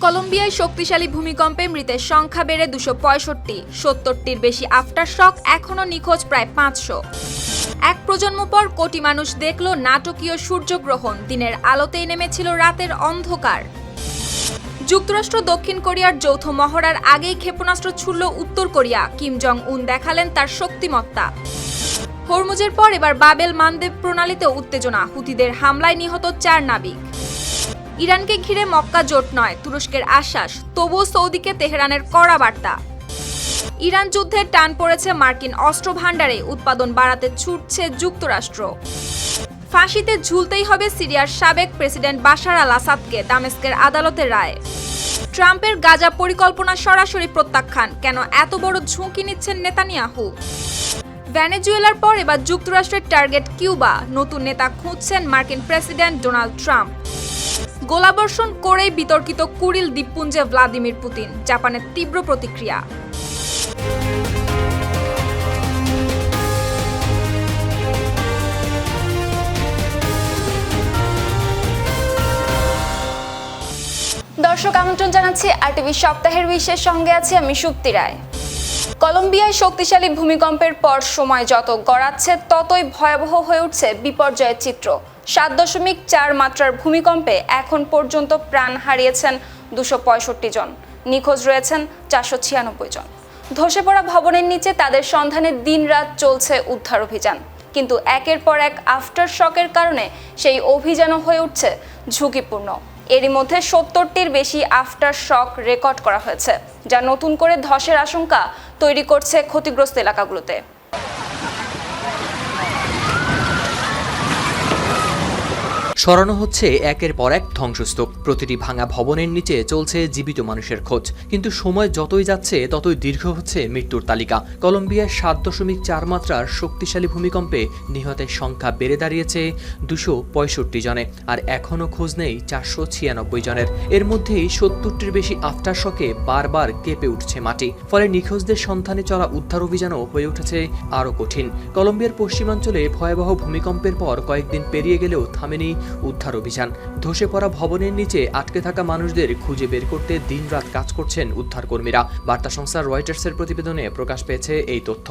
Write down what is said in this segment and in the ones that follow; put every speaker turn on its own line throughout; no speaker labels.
কলম্বিয়ায় শক্তিশালী ভূমিকম্পে মৃতের সংখ্যা বেড়ে 265, 70টির বেশি আফটার শক, এখনও নিখোঁজ প্রায় 500। এক প্রজন্ম পর কোটি মানুষ দেখল নাটকীয় সূর্যগ্রহণ, দিনের আলোতেই নেমেছিল রাতের অন্ধকার। যুক্তরাষ্ট্র দক্ষিণ কোরিয়ার যৌথ মহড়ার আগেই ক্ষেপণাস্ত্র ছুড়ল উত্তর কোরিয়া, কিম জং উন দেখালেন তার শক্তিমত্তা। হরমুজের পর এবার বাবেল মানদেব প্রণালীতেও উত্তেজনা, হুতিদের হামলায় নিহত 4 নাবিক। ইরানকে ঘিরে মক্কা জোট নয়, তুরস্কের আশ্বাস, তবুও সৌদিকে তেহরানের কড়া বার্তা। ইরান যুদ্ধের টান পড়েছে মার্কিন অস্ত্র ভাণ্ডারে, উৎপাদন বাড়াতে ছুটছে যুক্তরাষ্ট্র। ফাঁসিতে ঝুলতেই হবে সিরিয়ার সাবেক প্রেসিডেন্ট বাশার আল আসাদকে, দামেস্কের আদালতের রায়। ট্রাম্পের গাজা পরিকল্পনা সরাসরি প্রত্যাখ্যান, কেন এত বড় ঝুঁকি নিচ্ছেন নেতানিয়াহু? ভেনেজুয়েলার পর এবার যুক্তরাষ্ট্রের টার্গেট কিউবা, নতুন নেতা খুঁজছেন মার্কিন প্রেসিডেন্ট ডোনাল্ড ট্রাম্প। গোলাবর্ষণ করেই বিতর্কিত কুরিল দ্বীপপুঞ্জে ভ্লাদিমির পুতিন, জাপানের তীব্র প্রতিক্রিয়া। দর্শক, আমন্ত্রণ জানাচ্ছি আরটিভি সপ্তাহের বিশেষ, সঙ্গে আছি আমি সুপ্তি রায়। কলম্বিয়ায় শক্তিশালী ভূমিকম্পের পর সময় যত গড়াচ্ছে ততই ভয়াবহ হয়ে উঠছে বিপর্যয়ের চিত্র। 7.4 মাত্রার ভূমিকম্পে এখন পর্যন্ত প্রাণ হারিয়েছেন 265 জন, নিখোঁজ রয়েছেন 496 জন। ধসে পড়া ভবনের নিচে তাদের সন্ধানে দিনরাত চলছে উদ্ধার অভিযান, কিন্তু একের পর এক আফটার শকের কারণে সেই অভিযানও হয়ে উঠছে ঝুঁকিপূর্ণ। এরই মধ্যে 70টির বেশি আফটার শক রেকর্ড করা হয়েছে, যা নতুন করে ধসের আশঙ্কা তৈরি করছে ক্ষতিগ্রস্ত এলাকাগুলোতে।
সরানো হচ্ছে একের পর এক ধ্বংসস্তূপ, প্রতিটি ভাঙা ভবনের নিচে চলছে জীবিত মানুষের খোঁজ, কিন্তু সময় যতই যাচ্ছে ততই দীর্ঘ হচ্ছে মৃত্যুর তালিকা। কলম্বিয়ার 7.4 মাত্রার শক্তিশালী ভূমিকম্পে নিহতের সংখ্যা বেড়ে দাঁড়িয়েছে 265 জনে, আর এখনও খোঁজ নেই 496 জনের। এর মধ্যেই 70টির বেশি আফটার শকে বারবার কেঁপে উঠছে মাটি, ফলে নিখোঁজদের সন্ধানে চলা উদ্ধার অভিযানও হয়ে উঠেছে আরও কঠিন। কলম্বিয়ার পশ্চিমাঞ্চলে ভয়াবহ ভূমিকম্পের পর কয়েকদিন পেরিয়ে গেলেও থামেনি উদ্ধার অভিযান। ধসে পড়া ভবনের নিচে আটকে থাকা মানুষদের খুঁজে বের করতে দিনরাত কাজ করছেন উদ্ধারকর্মীরা। বার্তা সংস্থা রয়টার্সের প্রতিবেদনে প্রকাশ পেয়েছে এই তথ্য।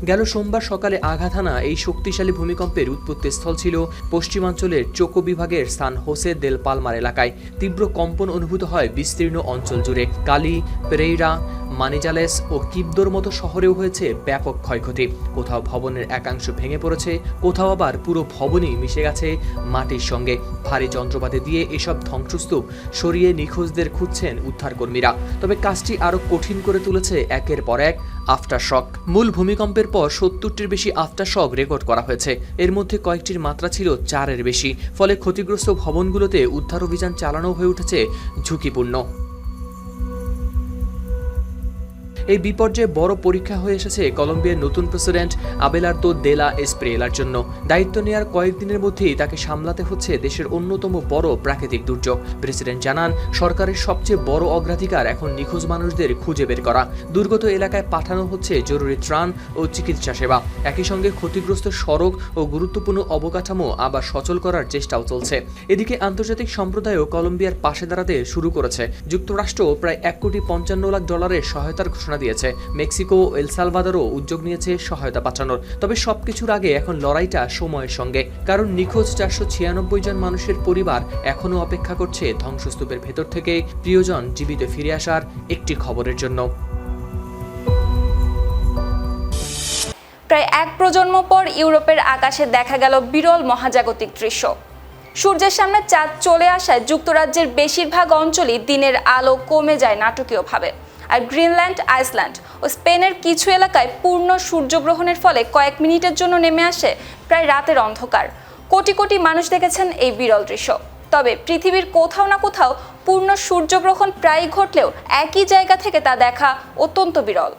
গেল সোমবার সকালে আঘাত হানা এই শক্তিশালী ভূমিকম্পের উৎপত্তিস্থল ছিল পশ্চিমাঞ্চলের চোকো বিভাগের সান হোসে দেল পালমার এলাকায়। তীব্র কম্পন অনুভূত হয় বিস্তীর্ণ অঞ্চল জুড়ে। কালি, পেরেইরা, মানিজালেস ও কিবদোর মতো শহরেও হয়েছে ব্যাপক ক্ষয়ক্ষতি। কোথাও ভবনের একাংশ ভেঙে পড়েছে, কোথাও আবার পুরো ভবনই মিশে গেছে মাটির সঙ্গে। ভারী যন্ত্রপাতি দিয়ে এসব ধ্বংসস্তূপ সরিয়ে নিখোঁজদের খুঁজছেন উদ্ধারকর্মীরা। তবে কাজটি আরও কঠিন করে তুলেছে একের পর এক আফটার শক। মূল ভূমিকম্পের পর 70টির বেশি আফটার শক রেকর্ড করা হয়েছে, এর মধ্যে কয়েকটির মাত্রা ছিল 4-এর বেশি। ফলে ক্ষতিগ্রস্ত ভবনগুলোতে উদ্ধার অভিযান চালানো হয়ে উঠেছে ঝুঁকিপূর্ণ। এই বিপর্যয়ে বড় পরীক্ষা হয়ে এসেছে কলম্বিয়ার নতুন প্রেসিডেন্ট আবেলার্দো দে লা এসপ্রিয়েলার জন্য। দায়িত্ব নেওয়ার কয়েকদিনের মধ্যেই তাকে সামলাতে হচ্ছে দেশের অন্যতম বড় প্রাকৃতিক দুর্যোগ। প্রেসিডেন্ট জানান, সরকারের সবচেয়ে বড় অগ্রাধিকার এখন নিখোঁজ মানুষদের খুঁজে বের করা। দুর্গত এলাকায় পাঠানো হচ্ছে জরুরি ত্রাণ ও চিকিৎসা সেবা। একই সঙ্গে ক্ষতিগ্রস্ত সড়ক ও গুরুত্বপূর্ণ অবকাঠামো আবার সচল করার চেষ্টাও চলছে। এদিকে আন্তর্জাতিক সম্প্রদায়ও কলম্বিয়ার পাশে দাঁড়াতে শুরু করেছে। যুক্তরাষ্ট্র প্রায় $1.55 কোটি সহায়তার ঘোষণা দিয়েছে। মেক্সিকো ও এল সালভাদরও উদ্যোগ নিয়েছে সহায়তা পাঠানোর। তবে সবকিছুর আগে এখন লড়াইটা সময়ের সঙ্গে, কারণ নিখোঁজ 496 জন মানুষের পরিবার এখনও অপেক্ষা করছে ধ্বংসস্তূপের ভেতর থেকে প্রিয়জন জীবিত ফিরে আসার একটি খবরের জন্য।
প্রায় এক প্রজন্ম পর ইউরোপের আকাশে দেখা গেল বিরল মহাজাগতিক দৃশ্য। সূর্যের সামনে চাঁদ চলে আসায় যুক্তরাজ্যের বেশিরভাগ অঞ্চলই দিনের আলো কমে যায় নাটকীয়ভাবে। আর গ্রিনল্যান্ড, আইসল্যান্ড ও স্পেনের কিছু এলাকায় পূর্ণ সূর্যগ্রহণের ফলে কয়েক মিনিটের জন্য নেমে আসে প্রায় রাতের অন্ধকার। কোটি কোটি মানুষ দেখেছেন এই বিরল দৃশ্য। তবে পৃথিবীর কোথাও না কোথাও পূর্ণ সূর্যগ্রহণ প্রায় ঘটলেও একই জায়গা থেকে তা দেখা অত্যন্ত বিরল।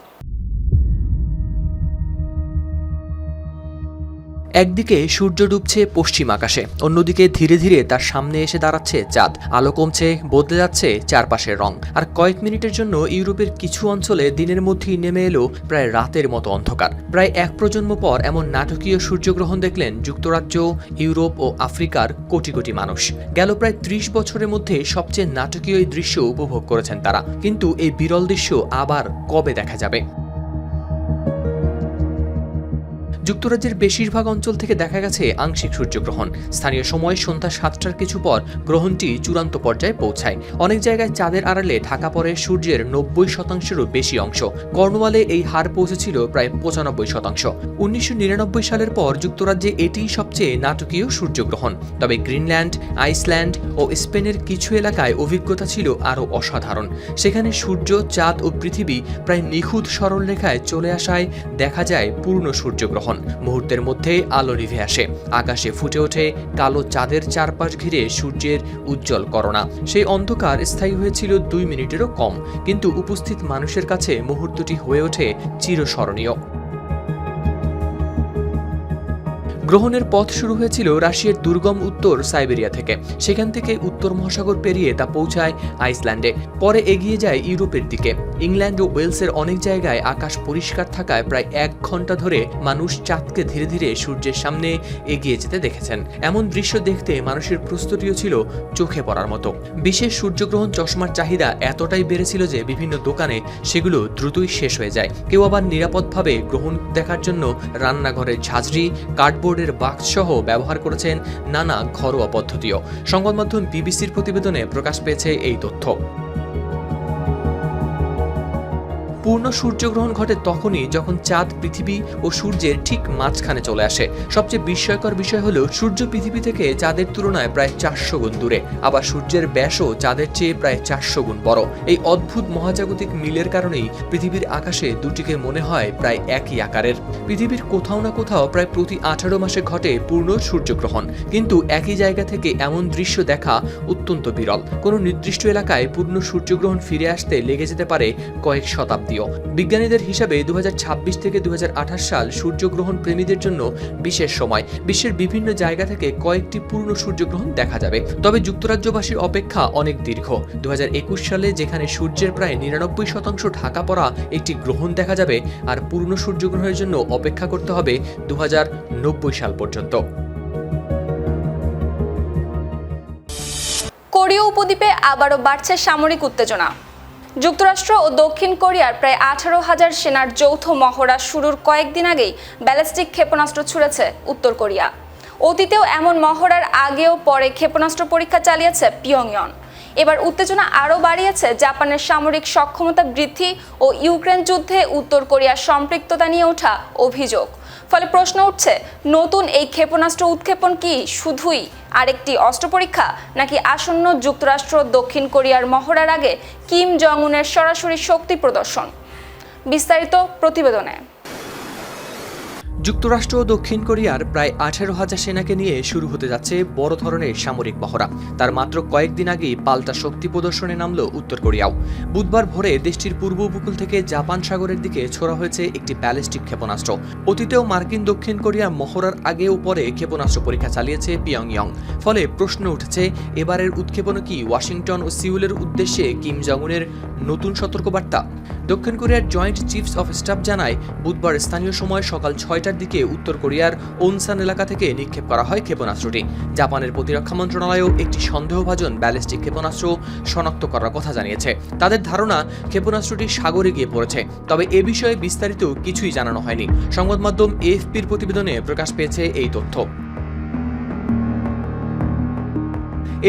একদিকে সূর্য ডুবছে পশ্চিম আকাশে, অন্যদিকে ধীরে ধীরে তার সামনে এসে দাঁড়াচ্ছে চাঁদ। আলো কমছে, বদলে যাচ্ছে চারপাশের রং। আর কয়েক মিনিটের জন্য ইউরোপের কিছু অঞ্চলে দিনের মধ্যেই নেমে এলো প্রায় রাতের মতো অন্ধকার। প্রায় এক প্রজন্ম পর এমন নাটকীয় সূর্যগ্রহণ দেখলেন যুক্তরাজ্য, ইউরোপ ও আফ্রিকার কোটি কোটি মানুষ। গেল প্রায় ৩০ বছরের মধ্যে সবচেয়ে নাটকীয় এই দৃশ্য উপভোগ করেছেন তারা। কিন্তু এই বিরল দৃশ্য আবার কবে দেখা যাবে? যুক্তরাজ্যের বেশিরভাগ অঞ্চল থেকে দেখা গেছে আংশিক সূর্যগ্রহণ। স্থানীয় সময় সন্ধ্যা ৭টার কিছু পর গ্রহণটি চূড়ান্ত পর্যায়ে পৌঁছায়। অনেক জায়গায় চাঁদের আড়ালে ঢাকা পড়ে সূর্যের ৯০%-এরও বেশি অংশ। কর্নওয়ালে এই হার পৌঁছেছিল প্রায় ৯৫%। ১৯৯৯ সালের পর যুক্তরাজ্যে এটিই সবচেয়ে নাটকীয় সূর্যগ্রহণ। তবে গ্রিনল্যান্ড, আইসল্যান্ড ও স্পেনের কিছু এলাকায় অভিজ্ঞতা ছিল আরও অসাধারণ। সেখানে সূর্য, চাঁদ ও পৃথিবী প্রায় নিখুঁত সরলরেখায় চলে আসায় দেখা যায় পূর্ণ সূর্যগ্রহণ। মুহূর্তের মধ্যে আলো নিভে আসে, আকাশে ফুটে ওঠে কালো চাঁদের চারপাশ ঘিরে সূর্যের উজ্জ্বল করোনা। সেই অন্ধকার স্থায়ী হয়েছিল ২ মিনিটেরও কম, কিন্তু উপস্থিত মানুষের কাছে মুহূর্তটি হয়ে ওঠে চিরস্মরণীয়। গ্রহণের পথ শুরু হয়েছিল রাশিয়ার দুর্গম উত্তর সাইবেরিয়া থেকে। সেখান থেকে উত্তর মহাসাগর পেরিয়ে তা পৌঁছায় আইসল্যান্ডে, পরে এগিয়ে যায় ইউরোপের দিকে। ইংল্যান্ড ও ওয়েলসের অনেক জায়গায় আকাশ পরিষ্কার থাকায় প্রায় ১ ঘন্টা ধরে মানুষ চাঁদকে ধীরে ধীরে সূর্যের সামনে এগিয়ে যেতে দেখেছেন। এমন দৃশ্য দেখতে মানুষের প্রস্তুতিও ছিল চোখে পড়ার মতো। বিশেষ সূর্যগ্রহণ চশমার চাহিদা এতটাই বেড়েছিল যে বিভিন্ন দোকানে সেগুলো দ্রুতই শেষ হয়ে যায়। কেউ আবার নিরাপদভাবে গ্রহণ দেখার জন্য রান্নাঘরের ঝাঁঝরি, কার্ডবোর্ডের বাক্স সহ ব্যবহার করেছেন নানা ঘরোয়া পদ্ধতিও। সংবাদ মাধ্যম বিবিসির প্রতিবেদনে প্রকাশ পেয়েছে এই তথ্য। পূর্ণ সূর্যগ্রহণ ঘটে তখনই যখন চাঁদ পৃথিবী ও সূর্যের ঠিক মাঝখানে চলে আসে। সবচেয়ে বিস্ময়কর বিষয় হলো সূর্য পৃথিবী থেকে চাঁদের তুলনায় প্রায় ৪০০ গুণ দূরে, আবার সূর্যের ব্যাসও চাঁদের চেয়ে প্রায় ৪০০ গুণ বড়। এই অদ্ভুত মহাজাগতিক মিলের কারণেই পৃথিবীর আকাশে দুটিকে মনে হয় প্রায় একই আকারের। পৃথিবীর কোথাও না কোথাও প্রায় প্রতি ১৮ মাসে ঘটে পূর্ণ সূর্যগ্রহণ, কিন্তু একই জায়গা থেকে এমন দৃশ্য দেখা অত্যন্ত বিরল। কোনো নির্দিষ্ট এলাকায় পূর্ণ সূর্যগ্রহণ ফিরে আসতে লেগে যেতে পারে কয়েক শতাব্দী। বিজ্ঞানীদের হিসাবে ২০২৬ থেকে ২০২৮ সাল সূর্যগ্রহণ প্রেমীদের জন্য বিশেষ সময়। বিশ্বের বিভিন্ন জায়গা থেকে কয়েকটি পূর্ণ সূর্যগ্রহণ দেখা যাবে। তবে যুক্তরাজ্যবাসীর অপেক্ষা অনেক দীর্ঘ। ২০২১ সালে যেখানে সূর্যের প্রায় ৯৯% ঢাকা পড়া একটি গ্রহণ দেখা যাবে, আর পূর্ণ সূর্যগ্রহণের জন্য অপেক্ষা করতে হবে ২০৯০ সাল পর্যন্ত।
কোরীয় উপদ্বীপে আবারও বাড়ছে সামরিক উত্তেজনা। যুক্তরাষ্ট্র ও দক্ষিণ কোরিয়ার প্রায় ১৮,০০০ সেনার যৌথ মহড়া শুরুর কয়েকদিন আগেই ব্যালিস্টিক ক্ষেপণাস্ত্র ছুড়েছে উত্তর কোরিয়া। অতীতেও এমন মহড়ার আগেও পরে ক্ষেপণাস্ত্র পরীক্ষা চালিয়েছে পিয়ংইয়ং। এবার উত্তেজনা আরও বাড়িয়েছে জাপানের সামরিক সক্ষমতা বৃদ্ধি ও ইউক্রেন যুদ্ধে উত্তর কোরিয়ার সম্পৃক্ততা নিয়ে ওঠা অভিযোগ। ফলে প্রশ্ন উঠছে, নতুন এই ক্ষেপণাস্ত্র উৎক্ষেপণ কি শুধুই আরেকটি অস্ত্র পরীক্ষা, নাকি আসন্ন যুক্তরাষ্ট্র দক্ষিণ কোরিয়ার মহড়ার আগে কিম জং উনের সরাসরি শক্তি প্রদর্শন? বিস্তারিত প্রতিবেদনে।
যুক্তরাষ্ট্র ও দক্ষিণ কোরিয়ার প্রায় ১৮,০০০ সেনাকে নিয়ে শুরু হতে যাচ্ছে বড় ধরনের সামরিক মহড়া। তার মাত্র কয়েকদিন আগেই পাল্টা শক্তি প্রদর্শনে নামল উত্তর কোরিয়াও। বুধবার ভোরে দেশটির পূর্ব উপকূল থেকে জাপান সাগরের দিকে ছোড়া হয়েছে একটি ব্যালিস্টিক ক্ষেপণাস্ত্র। অতীতেও মার্কিন দক্ষিণ কোরিয়া মহড়ার আগে ও পরে ক্ষেপণাস্ত্র পরীক্ষা চালিয়েছে পিয়ংইয়ং। ফলে প্রশ্ন উঠেছে, এবারের উৎক্ষেপণ কি ওয়াশিংটন ও সিউলের উদ্দেশ্যে কিম জং উনের নতুন সতর্কবার্তা? দক্ষিণ কোরিয়ার জয়েন্ট চিফস অফ স্টাফ জানায়, বুধবার স্থানীয় সময় সকাল ৬টার দিকে উত্তর কোরিয়ার ওনসান এলাকা থেকে নিক্ষেপ করা হয় ক্ষেপণাস্ত্রটি। জাপানের প্রতিরক্ষা মন্ত্রণালয়ও একটি সন্দেহভাজন ব্যালিস্টিক ক্ষেপণাস্ত্র শনাক্ত করার কথা জানিয়েছে। তাদের ধারণা ক্ষেপণাস্ত্রটি সাগরে গিয়ে পড়েছে, তবে এ বিষয়ে বিস্তারিত কিছুই জানানো হয়নি। সংবাদ মাধ্যম এএফপির প্রতিবেদনে প্রকাশ পেয়েছে এই তথ্য।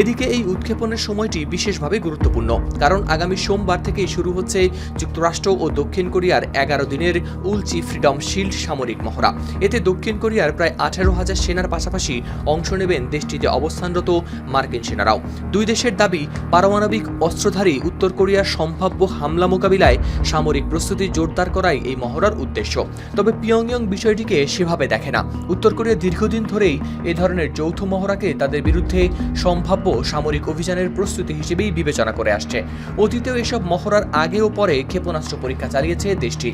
এদিকে এই উৎক্ষেপণের সময়টি বিশেষভাবে গুরুত্বপূর্ণ, কারণ আগামী সোমবার থেকেই শুরু হচ্ছে যুক্তরাষ্ট্র ও দক্ষিণ কোরিয়ার ১১ দিনের উলচি ফ্রিডম শিল্ড সামরিক মহড়া। এতে দক্ষিণ কোরিয়ার প্রায় ১৮,০০০ সেনার পাশাপাশি অংশ নেবেন দেশটিতে অবস্থানরত মার্কিন সেনারাও। দুই দেশের দাবি, পারমাণবিক অস্ত্রধারী উত্তর কোরিয়ার সম্ভাব্য হামলা মোকাবিলায় সামরিক প্রস্তুতি জোরদার করাই এই মহড়ার উদ্দেশ্য। তবে পিয়ংইয়ং বিষয়টিকে সেভাবে দেখে না। উত্তর কোরিয়া দীর্ঘদিন ধরেই এ ধরনের যৌথ মহড়াকে তাদের বিরুদ্ধে সম্ভাব্য সামরিক অভিযানের প্রস্তুতি হিসেবেই বিবেচনা করে আসছে। অতীতেও এসব মহড়ার আগে ও পরে ক্ষেপণাস্ত্র পরীক্ষা চালিয়েছে দেশটি।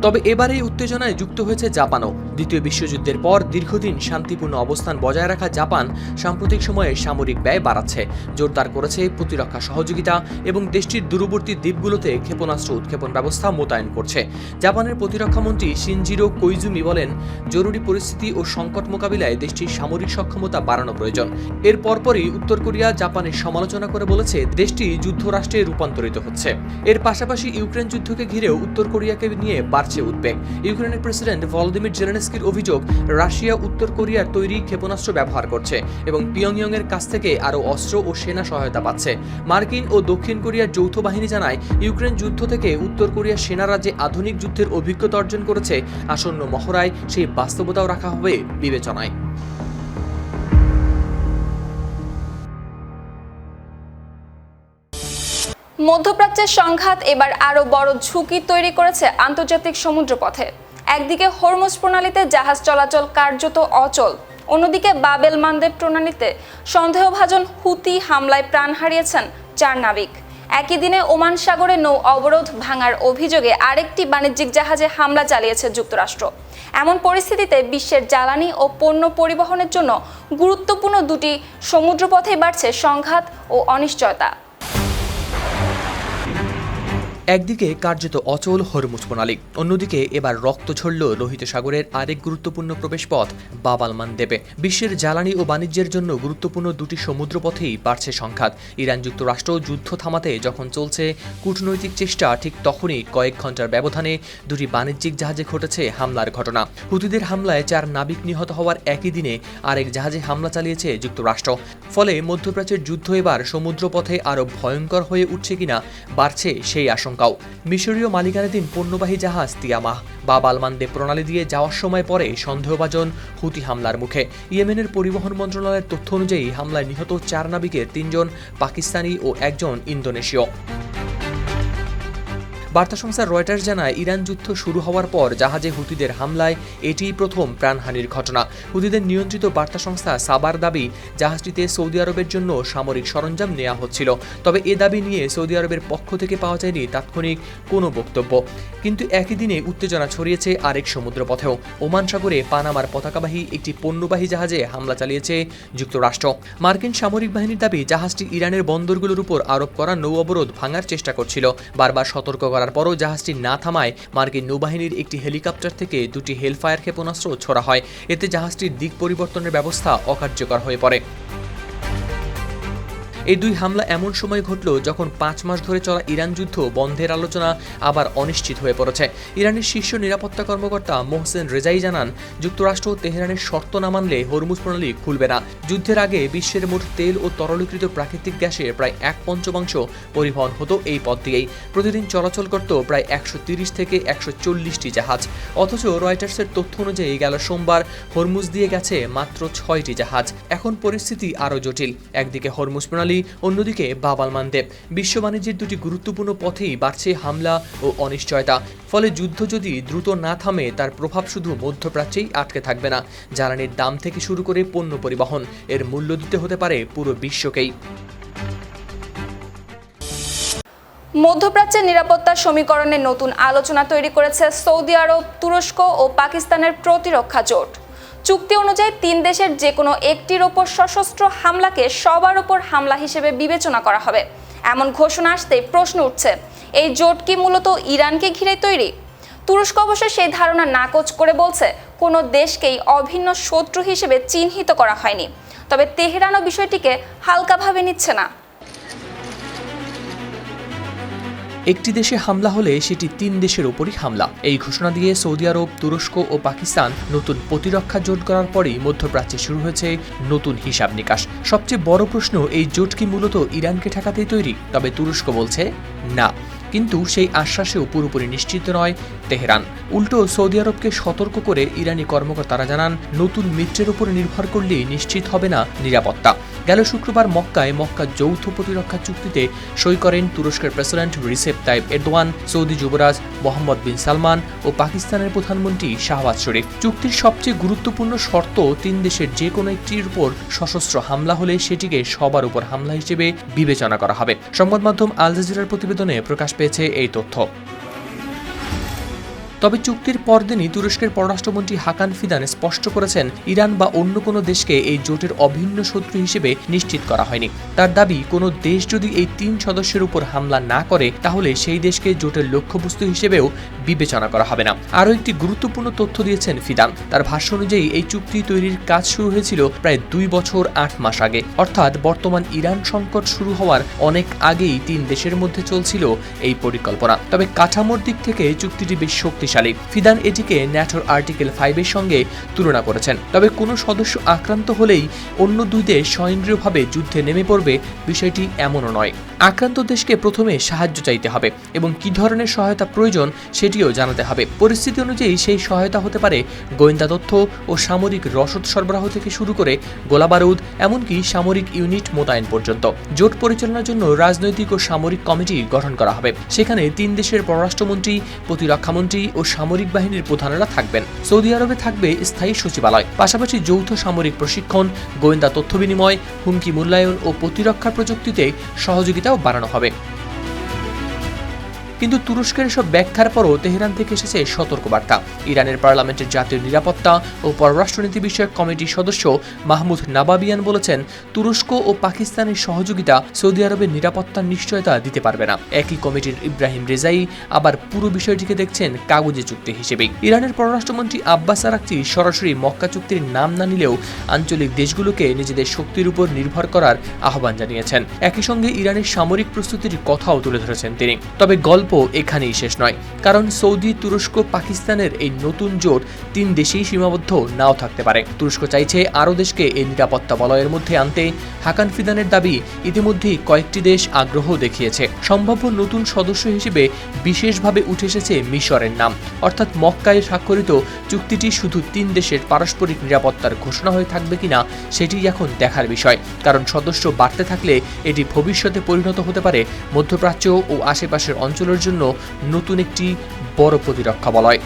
তবে এবারে উত্তেজনায় যুক্ত হয়েছে জাপানও। দ্বিতীয় বিশ্বযুদ্ধের পর দীর্ঘদিন শান্তিপূর্ণ অবস্থান বজায় রাখা জাপান সাম্প্রতিক সময়ে সামরিক ব্যয় বাড়াচ্ছে, জোরদার করেছে প্রতিরক্ষা সহযোগিতা এবং দেশটির দূরবর্তী দ্বীপগুলোতে ক্ষেপণাস্ত্র উৎক্ষেপণ ব্যবস্থা মোতায়েন করছে। জাপানের প্রতিরক্ষামন্ত্রী শিনজিরো কোইজুমি বলেন, জরুরি পরিস্থিতি ও সংকট মোকাবিলায় দেশটির সামরিক সক্ষমতা বাড়ানো প্রয়োজন। এর পরপরই উত্তর কোরিয়া জাপানের সমালোচনা করে বলেছে দেশটি যুদ্ধরাষ্ট্রে রূপান্তরিত হচ্ছে। এর পাশাপাশি ইউক্রেন যুদ্ধকে ঘিরেও উত্তর কোরিয়াকে নিয়ে বাড়ছে উদ্বেগ। ইউক্রেনের প্রেসিডেন্ট ভলোদিমির জেলেনস্কির অভিযোগ, রাশিয়া উত্তর কোরিয়ার তৈরি ক্ষেপণাস্ত্র ব্যবহার করছে এবং পিয়ংইয়ং এর কাছ থেকে আরও অস্ত্র ও সেনা সহায়তা পাচ্ছে। মার্কিন ও দক্ষিণ কোরিয়ার যৌথ বাহিনী জানায়, ইউক্রেন যুদ্ধ থেকে উত্তর কোরিয়ার সেনারা যে আধুনিক যুদ্ধের অভিজ্ঞতা অর্জন করেছে, আসন্ন মহড়ায় সেই বাস্তবতাও রাখা হবে বিবেচনায়।
মধ্যপ্রাচ্যের সংঘাত এবার আরও বড় ঝুঁকি তৈরি করেছে আন্তর্জাতিক সমুদ্রপথে। একদিকে হরমুজ প্রণালীতে জাহাজ চলাচল কার্যত অচল, অন্যদিকে বাব এল মানদেব প্রণালীতে সন্দেহভাজন হুতি হামলায় প্রাণ হারিয়েছেন 4 নাবিক। একই দিনে ওমান সাগরে নৌ অবরোধ ভাঙার অভিযোগে আরেকটি বাণিজ্যিক জাহাজে হামলা চালিয়েছে যুক্তরাষ্ট্র। এমন পরিস্থিতিতে বিশ্বের জ্বালানি ও পণ্য পরিবহনের জন্য গুরুত্বপূর্ণ দুটি সমুদ্রপথেই বাড়ছে সংঘাত ও অনিশ্চয়তা।
একদিকে কার্যত অচল হরমুজ প্রণালী, অন্যদিকে এবার রক্ত ঝরল লোহিত সাগরের আরেক গুরুত্বপূর্ণ প্রবেশপথ বাব আল মানদেবে। বিশ্বের জ্বালানি ও বাণিজ্যের জন্য গুরুত্বপূর্ণ দুটি সমুদ্রপথেই বাড়ছে সংঘাত। ইরান যুক্তরাষ্ট্র যুদ্ধ থামাতে যখন চলছে কূটনৈতিক চেষ্টা, ঠিক তখনই কয়েক ঘন্টার ব্যবধানে দুটি বাণিজ্যিক জাহাজে ঘটেছে হামলার ঘটনা। হুতিদের হামলায় 4 নাবিক নিহত হওয়ার একই দিনে আরেক জাহাজে হামলা চালিয়েছে যুক্তরাষ্ট্র। ফলে মধ্যপ্রাচ্যের যুদ্ধ এবার সমুদ্রপথে আরও ভয়ঙ্কর হয়ে উঠছে কিনা বাড়ছে সেই আশঙ্কা। মিশরীয় মালিকানাধীন পণ্যবাহী জাহাজ তিয়ামাহ বাব আল মানদেব প্রণালী দিয়ে যাওয়ার সময় পরে সন্দেহভাজন হুতি হামলার মুখে। ইয়েমেনের পরিবহন মন্ত্রণালয়ের তথ্য অনুযায়ী হামলায় নিহত 4 নাবিকের 3 জন পাকিস্তানি ও 1 জন ইন্দোনেশীয়। বার্তা সংস্থা রয়টার্স জানায়, ইরান যুদ্ধ শুরু হওয়ার পর জাহাজে হুতিদের হামলায় এটিই প্রথম প্রাণহানির ঘটনা। হুতিদের নিয়ন্ত্রিত বার্তা সংস্থা সাবার দাবি, জাহাজটিতে সৌদি আরবের জন্য সামরিক সরঞ্জাম নেওয়া হচ্ছিল। তবে এ দাবি নিয়ে সৌদি আরবের পক্ষ থেকে পাওয়া যায়নি তাৎক্ষণিক কোনো বক্তব্য। কিন্তু একই দিনে উত্তেজনা ছড়িয়েছে আরেক সমুদ্রপথেও। ওমান সাগরে পানামার পতাকাবাহী একটি পণ্যবাহী জাহাজে হামলা চালিয়েছে যুক্তরাষ্ট্র। মার্কিন সামরিক বাহিনীর দাবি, জাহাজটি ইরানের বন্দরগুলোর উপর আরোপ করা নৌ অবরোধ ভাঙার চেষ্টা করছিল। বারবার সতর্ক করার পরও জাহাজটি না থামায় মার্কিন নৌবাহিনীর একটি হেলিকপ্টার থেকে 2টি হেলফায়ার ক্ষেপণাস্ত্র ছোড়া হয়। এতে জাহাজটির দিক পরিবর্তনের ব্যবস্থা অকার্যকর হয়ে পড়ে। এই 2 হামলা এমন সময় ঘটল যখন 5 মাস ধরে চলা ইরান যুদ্ধ বন্ধের আলোচনা আবার অনিশ্চিত হয়ে পড়েছে। ইরানের শীর্ষ নিরাপত্তা কর্মকর্তা মোহসেন রেজাই জানান, যুক্তরাষ্ট্র তেহরানের শর্ত না মানলে হরমুজ প্রণালী খুলবে না। যুদ্ধের আগে বিশ্বের মোট তেল ও তরলীকৃত প্রাকৃতিক গ্যাসের প্রায় 1/5 পরিবহন হতো এই পথ দিয়েই। প্রতিদিন চলাচল করত প্রায় 130 থেকে 140টি জাহাজ। অথচ রয়টার্সের তথ্য অনুযায়ী গেল সোমবার হরমুজ দিয়ে গেছে মাত্র 6টি জাহাজ। এখন পরিস্থিতি আরও জটিল। একদিকে হরমুজ প্রণালী, অন্যদিকে বাব আল মানদেব। বিশ্ব বাণিজ্যের দুটি গুরুত্বপূর্ণ পথেই বাড়ছে হামলা ও অনিশ্চয়তা। ফলে যুদ্ধ যদি দ্রুত না থামে, তার প্রভাব শুধু মধ্যপ্রাচ্যেই আটকে থাকবে না। জ্বালানির দাম থেকে শুরু করে পণ্য পরিবহন, এর মূল্য দিতে হতে পারে পুরো বিশ্বকেই।
মধ্যপ্রাচ্যের নিরাপত্তা সমীকরণে নতুন আলোচনা তৈরি করেছে সৌদি আরব, তুরস্ক ও পাকিস্তানের প্রতিরক্ষা জোট। চুক্তি অনুযায়ী 3 দেশের যে কোনো একটির ওপর সশস্ত্র হামলাকে সবার ওপর হামলা হিসেবে বিবেচনা করা হবে। এমন ঘোষণা আসতেই প্রশ্ন উঠছে, এই জোট কি মূলত ইরানকে ঘিরে তৈরি? তুরস্ক অবশ্য সেই ধারণা নাকচ করে বলছে, কোনো দেশকেই অভিন্ন শত্রু হিসেবে চিহ্নিত করা হয়নি। তবে তেহরানও বিষয়টিকে হালকাভাবে নিচ্ছে না।
একটি দেশে হামলা হলে সেটি 3 দেশের ওপরই হামলা, এই ঘোষণা দিয়ে সৌদি আরব, তুরস্ক ও পাকিস্তান নতুন প্রতিরক্ষা জোট করার পরেই মধ্যপ্রাচ্যে শুরু হয়েছে নতুন হিসাব নিকাশ। সবচেয়ে বড় প্রশ্ন, এই জোট কি মূলত ইরানকে ঠেকাতেই তৈরি? তবে তুরস্ক বলছে না, কিন্তু সেই আশ্বাসেও পুরোপুরি নিশ্চিত নয় তেহরান। উল্টো সৌদি আরবকে সতর্ক করে ইরানি কর্মকর্তারা জানান, নতুন মিত্রের উপর নির্ভর করলেই নিশ্চিত হবে না নিরাপত্তা। গেল শুক্রবার মক্কা যৌথ প্রতিরক্ষা চুক্তিতে সই করেন তুরস্কের president Recep Tayyip Erdogan, Saudi যুবরাজ মোহাম্মদ বিন সালমান ও পাকিস্তানের প্রধানমন্ত্রী শাহবাজ শরীফ। চুক্তির সবচেয়ে গুরুত্বপূর্ণ শর্ত, 3 দেশের যে কোনো একটির উপর সশস্ত্র হামলা হলে সেটিকে সবার উপর হামলা হিসেবে বিবেচনা করা হবে। সংবাদ মাধ্যম আল জাজিরার প্রতিবেদনে প্রকাশ পেয়েছে এই তথ্য। তবে চুক্তির পরদিনই তুরস্কের পররাষ্ট্রমন্ত্রী হাকান ফিদান স্পষ্ট করেছেন, ইরান বা অন্য কোনো দেশকে এই জোটের অভিন্ন শত্রু হিসেবে নিশ্চিত করা হয়নি। তার দাবি, কোনো দেশ যদি এই 3 সদস্যের উপর হামলা না করে তাহলে সেই দেশকে জোটের লক্ষ্যবস্তু হিসেবেও বিবেচনা করা হবে না। আরও একটি গুরুত্বপূর্ণ তথ্য দিয়েছেন ফিদান। তার ভাষ্য অনুযায়ী এই চুক্তি তৈরির কাজ শুরু হয়েছিল প্রায় 2 বছর 8 মাস আগে, অর্থাৎ বর্তমান ইরান সংকট শুরু হওয়ার অনেক আগেই 3 দেশের মধ্যে চলছিল এই পরিকল্পনা। তবে কাঠামোর দিক থেকে চুক্তিটি বেশ শক্তিশালী। ফিদান এটিকে ন্যাটোর আর্টিকেল 5 এর সঙ্গে তুলনা করেছেন। তবে কোনো সদস্য আক্রান্ত হলেই অন্য 2 দেশ স্বয়ংক্রিয়ভাবে যুদ্ধে নেমে পড়বে, বিষয়টি এমনও নয়। আক্রান্ত দেশকে প্রথমে সাহায্য চাইতে হবে এবং কী ধরনের সহায়তা প্রয়োজন সেটিও জানাতে হবে। পরিস্থিতি অনুযায়ী সেই সহায়তা হতে পারে গোয়েন্দা তথ্য ও সামরিক রসদ সরবরাহ থেকে শুরু করে গোলাবারুদ, এমনকি সামরিক ইউনিট মোতায়েন পর্যন্ত। জোট পরিচালনার জন্য রাজনৈতিক ও সামরিক কমিটি গঠন করা হবে। সেখানে 3 দেশের পররাষ্ট্রমন্ত্রী, প্রতিরক্ষামন্ত্রী ও সামরিক বাহিনীর প্রধানেরা থাকবেন। সৌদি আরবে থাকবে স্থায়ী সচিবালয়, পাশাপাশি যৌথ সামরিক প্রশিক্ষণ, গোয়েন্দা তথ্য বিনিময়, হুমকি মূল্যায়ন ও প্রতিরক্ষা প্রযুক্তিতে সহযোগিতাও বাড়ানো হবে। কিন্তু তুরস্কের এসব ব্যাখ্যার পরও তেহরান থেকে এসেছে সতর্কবার্তা। ইরানের পার্লামেন্টের জাতীয় নিরাপত্তা ও পররাষ্ট্রনীতি বিষয়ক কমিটির সদস্য মাহমুদ নাবাবিয়ান বলেছেন, তুরস্ক ও পাকিস্তানের সহযোগিতা সৌদি আরবের নিরাপত্তার নিশ্চয়তা দিতে পারবে না। একই কমিটির ইব্রাহিম রেজাই আবার পুরো বিষয়টিকে দেখছেন কাগজে চুক্তি হিসেবেই। ইরানের পররাষ্ট্রমন্ত্রী আব্বাস আরাকচি সরাসরি মক্কা চুক্তির নাম না নিলেও আঞ্চলিক দেশগুলোকে নিজেদের শক্তির উপর নির্ভর করার আহ্বান জানিয়েছেন। একই সঙ্গে ইরানের সামরিক প্রস্তুতির কথাও তুলে ধরেছেন তিনি। তবে গল্প এখানেই শেষ নয়, কারণ সৌদি, তুরস্ক, পাকিস্তানের এই নতুন জোট 3 দেশেই সীমাবদ্ধ নাও থাকতে পারে। তুরস্ক চাইছে আরও দেশকে এই নিরাপত্তা বলয়ের মধ্যে আনতে। হাকান ফিদানের দাবি, ইতিমধ্যেই কয়েকটি দেশ আগ্রহ দেখিয়েছে। সম্ভাব্য নতুন সদস্য হিসেবে বিশেষভাবে উঠে এসেছে মিশরের নাম। অর্থাৎ মক্কায় স্বাক্ষরিত চুক্তিটি শুধু 3 দেশের পারস্পরিক নিরাপত্তার ঘোষণা হয়ে থাকবে কিনা সেটি এখন দেখার বিষয়, কারণ সদস্য বাড়তে থাকলে এটি ভবিষ্যতে পরিণত হতে পারে মধ্যপ্রাচ্য ও আশেপাশের অঞ্চলের জন্য নতুন একটি বড় প্রতিরক্ষা বলয়।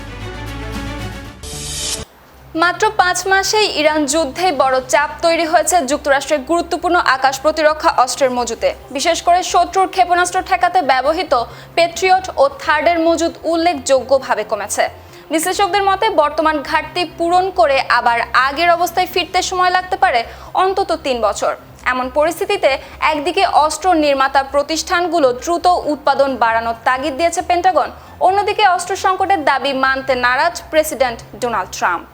মাত্র 5 মাসেই ইরান যুদ্ধে বড় চাপ তৈরি হয়েছে যুক্তরাষ্ট্রের গুরুত্বপূর্ণ আকাশ প্রতিরক্ষা অস্ত্রের মজুতে। বিশেষ করে শত্রুর ক্ষেপণাস্ত্র ঠেকাতে ব্যবহৃত পেট্রিয়ট ও থার্ডের মজুদ উল্লেখযোগ্যভাবে কমেছে। বিশ্লেষকদের মতে বর্তমান ঘাটতি পূরণ করে আবার আগের অবস্থায় ফিরতে সময় লাগতে পারে অন্তত 3 বছর। এমন পরিস্থিতিতে একদিকে অস্ত্র নির্মাতা প্রতিষ্ঠানগুলো দ্রুত উৎপাদন বাড়ানোর তাগিদ দিয়েছে পেন্টাগন, অন্যদিকে অস্ত্র সংকটের দাবি মানতে নারাজ প্রেসিডেন্ট ডোনাল্ড ট্রাম্প।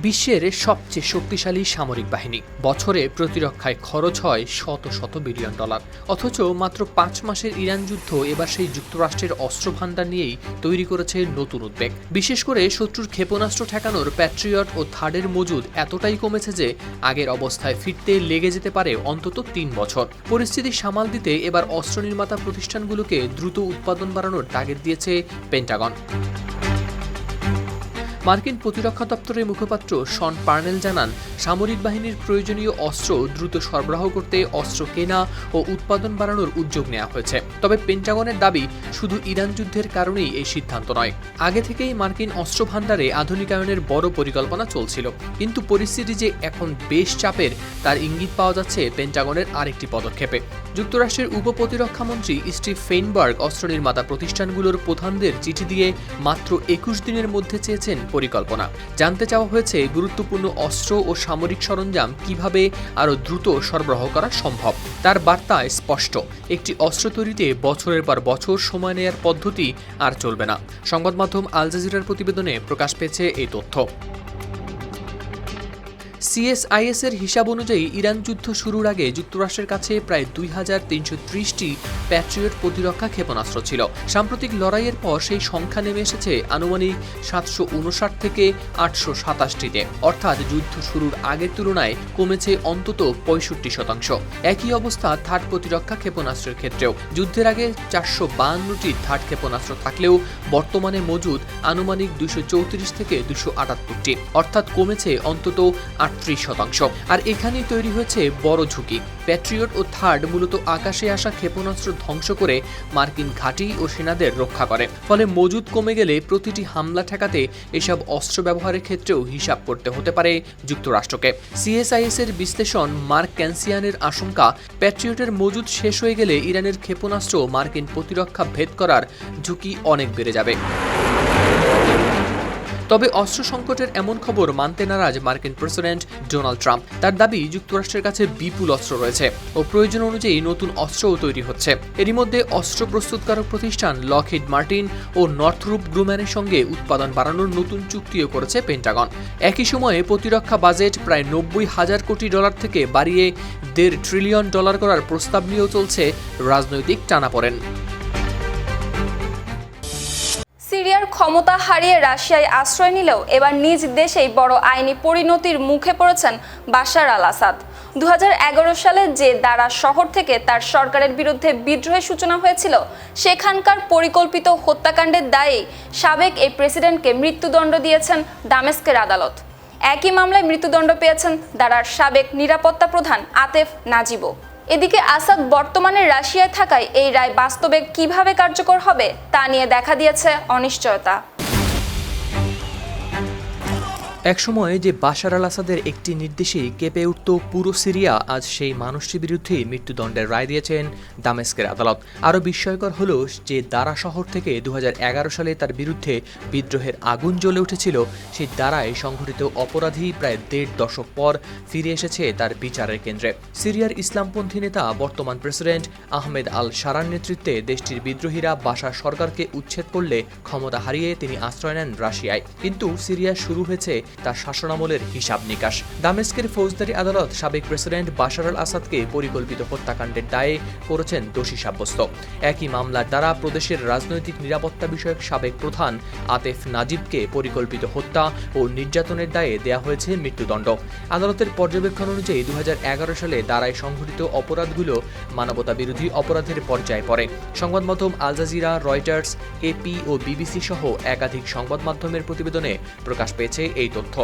বিশ্বের সবচেয়ে শক্তিশালী সামরিক বাহিনী, বছরে প্রতিরক্ষায় খরচ হয় শত শত বিলিয়ন ডলার। অথচ মাত্র 5 মাসের ইরান যুদ্ধ এবার সেই যুক্তরাষ্ট্রের অস্ত্র ভান্ডার নিয়েই তৈরি করেছে নতুন উদ্বেগ। বিশেষ করে শত্রুর ক্ষেপণাস্ত্র ঠেকানোর প্যাট্রিয়ট ও থার্ডের মজুদ এতটাই কমেছে যে আগের অবস্থায় ফিরতে লেগে যেতে পারে অন্তত 3 বছর। পরিস্থিতি সামাল দিতে এবার অস্ত্র নির্মাতা প্রতিষ্ঠানগুলোকে দ্রুত উৎপাদন বাড়ানোর তাগিদ দিয়েছে পেন্টাগন। মার্কিন প্রতিরক্ষা দপ্তরের মুখপাত্র শন পার্নেল জানান, সামরিক বাহিনীর প্রয়োজনীয় অস্ত্র দ্রুত সরবরাহ করতে অস্ত্র কেনা ও উৎপাদন বাড়ানোর উদ্যোগ নেওয়া হয়েছে। তবে পেন্টাগনের দাবি, শুধু ইরান যুদ্ধের কারণেই এই সিদ্ধান্ত নয়। আগে থেকেই মার্কিন অস্ত্র ভান্ডারে আধুনিকায়নের বড় পরিকল্পনা চলছিল। কিন্তু পরিস্থিতি যে এখন বেশ চাপের তার ইঙ্গিত পাওয়া যাচ্ছে পেন্টাগনের আরেকটি পদক্ষেপে। যুক্তরাষ্ট্রের উপপ্রতিরক্ষামন্ত্রী স্টিভ ফেইনবার্গ অস্ত্র নির্মাতা প্রতিষ্ঠানগুলোর প্রধানদের চিঠি দিয়ে মাত্র 21 দিনের মধ্যে চেয়েছেন পরিকল্পনা। জানতে চাওয়া হয়েছে গুরুত্বপূর্ণ অস্ত্র ও সামরিক সরঞ্জাম কিভাবে আরও দ্রুত সরবরাহ করা সম্ভব। তার বার্তা স্পষ্ট, একটি অস্ত্র তৈরিতে বছরের পর বছর সময় নেয়ার পদ্ধতি আর চলবে না। সংবাদ মাধ্যম আল জাজিরার প্রতিবেদনে প্রকাশ পেয়েছে এই তথ্য। CSIS এর হিসাব অনুযায়ী ইরান যুদ্ধ শুরুর আগে যুক্তরাষ্ট্রের কাছে প্রায় 2330টি প্যাট্রিয়ট প্রতিরক্ষা ক্ষেপণাস্ত্র ছিল। সাম্প্রতিক লড়াইয়ের পর সেই সংখ্যা নেমে এসেছে আনুমানিক 759 থেকে 827টিতে, অর্থাৎ যুদ্ধ শুরুর আগের তুলনায় কমেছে অন্তত 65%। একই অবস্থা থার্ড প্রতিরক্ষা ক্ষেপণাস্ত্রের ক্ষেত্রেও। যুদ্ধের আগে 452টি থার্ড ক্ষেপণাস্ত্র থাকলেও বর্তমানে মজুদ আনুমানিক 234 থেকে 278টি, অর্থাৎ কমেছে অন্তত 38%। আর এখানেই তৈরি হয়েছে বড় ঝুঁকি। প্যাট্রিয়ট ও থার্ড মূলত আকাশে আসা ক্ষেপণাস্ত্র ধ্বংস করে মার্কিন ঘাঁটি ও সেনাদের রক্ষা করে। ফলে মজুদ কমে গেলে প্রতিটি হামলা ঠেকাতে এসব অস্ত্র ব্যবহারের ক্ষেত্রেও হিসাব করতে হতে পারে যুক্তরাষ্ট্রকে। সিএসআইএস এর বিশ্লেষণ মার্ক ক্যান্সিয়ানের আশঙ্কা, প্যাট্রিয়টের মজুদ শেষ হয়ে গেলে ইরানের ক্ষেপণাস্ত্র মার্কিন প্রতিরক্ষা ভেদ করার ঝুঁকি অনেক বেড়ে যাবে। তবে অস্ত্র সংকটের এমন খবর মানতে নারাজ মার্কিন প্রেসিডেন্ট ডোনাল্ড ট্রাম্প। তার দাবি যুক্তরাষ্ট্রের কাছে বিপুল অস্ত্র রয়েছে ও প্রয়োজন অনুযায়ী নতুন অস্ত্রও তৈরি হচ্ছে। এরই মধ্যে অস্ত্র প্রস্তুতকারক প্রতিষ্ঠান লকহিড মার্টিন ও নর্থরুপ গ্রুম্যানের সঙ্গে উৎপাদন বাড়ানোর নতুন চুক্তিও করেছে পেন্টাগন। একই সময়ে প্রতিরক্ষা বাজেট প্রায় 90,000 কোটি ডলার থেকে বাড়িয়ে $1.5 ট্রিলিয়ন করার প্রস্তাব নিয়েও চলছে রাজনৈতিক টানাপোড়েন।
সিরিয়ার ক্ষমতা হারিয়ে রাশিয়ায় আশ্রয় নিলেও এবার নিজ দেশেই বড় আইনি পরিণতির মুখে পড়েছেন বাশার আল আসাদ। 2011 সালে যে দারা শহর থেকে তার সরকারের বিরুদ্ধে বিদ্রোহের সূচনা হয়েছিল, সেখানকার পরিকল্পিত হত্যাকাণ্ডের দায়ে সাবেক এই প্রেসিডেন্টকে মৃত্যুদণ্ড দিয়েছেন দামেস্কের আদালত। একই মামলায় মৃত্যুদণ্ড পেয়েছেন দারার সাবেক নিরাপত্তা প্রধান আতেফ নাজিবও। এদিকে আসাদ বর্তমানে রাশিয়ায় থাকায় এই রায় বাস্তবে কিভাবে কার্যকর হবে তা নিয়ে দেখা দিয়েছে অনিশ্চয়তা।
একসময় যে বাশার আল আসাদের একটি নির্দেশেই কেঁপে উঠত পুরো সিরিয়া, আজ সেই মানুষটির বিরুদ্ধেই মৃত্যুদণ্ডের রায় দিয়েছেন দামেস্কের আদালত। আরও বিস্ময়কর হল যে দারা শহর থেকে 2011 সালে তার বিরুদ্ধে বিদ্রোহের আগুন জ্বলে উঠেছিল, সেই দারায় সংঘটিত অপরাধী প্রায় 1.5 দশক পর ফিরে এসেছে তার বিচারের কেন্দ্রে। সিরিয়ার ইসলামপন্থী নেতা বর্তমান প্রেসিডেন্ট আহমেদ আল শারার নেতৃত্বে দেশটির বিদ্রোহীরা বাশার সরকারকে উচ্ছেদ করলে ক্ষমতা হারিয়ে তিনি আশ্রয় নেন রাশিয়ায়। কিন্তু সিরিয়ায় শুরু হয়েছে তার শাসনামলের হিসাব নিকাশ। দামেস্কের ফৌজদারি আদালত সাবেক প্রেসিডেন্ট বাশার আল আসাদকে পরিকল্পিত হত্যাকাণ্ডের দায়ে করেছেন দোষী সাব্যস্ত। একই মামলার দ্বারা প্রদেশের রাজনৈতিক নিরাপত্তা বিষয়ক সাবেক প্রধান আতেফ নাজিবকে পরিকল্পিত হত্যা ও নির্যাতনের দায়ে দেয়া হয়েছে মৃত্যুদণ্ড। আদালতের পর্যবেক্ষণ অনুযায়ী 2011 সালে দারায় সংঘটিত অপরাধগুলো মানবতা বিরোধী অপরাধের পর্যায়ে পড়ে। সংবাদ মাধ্যম আল জাজিরা, রয়টার্স, এপি ও বিবিসি সহ একাধিক সংবাদ মাধ্যমের প্রতিবেদনে প্রকাশ পেয়েছে এই তথ্য।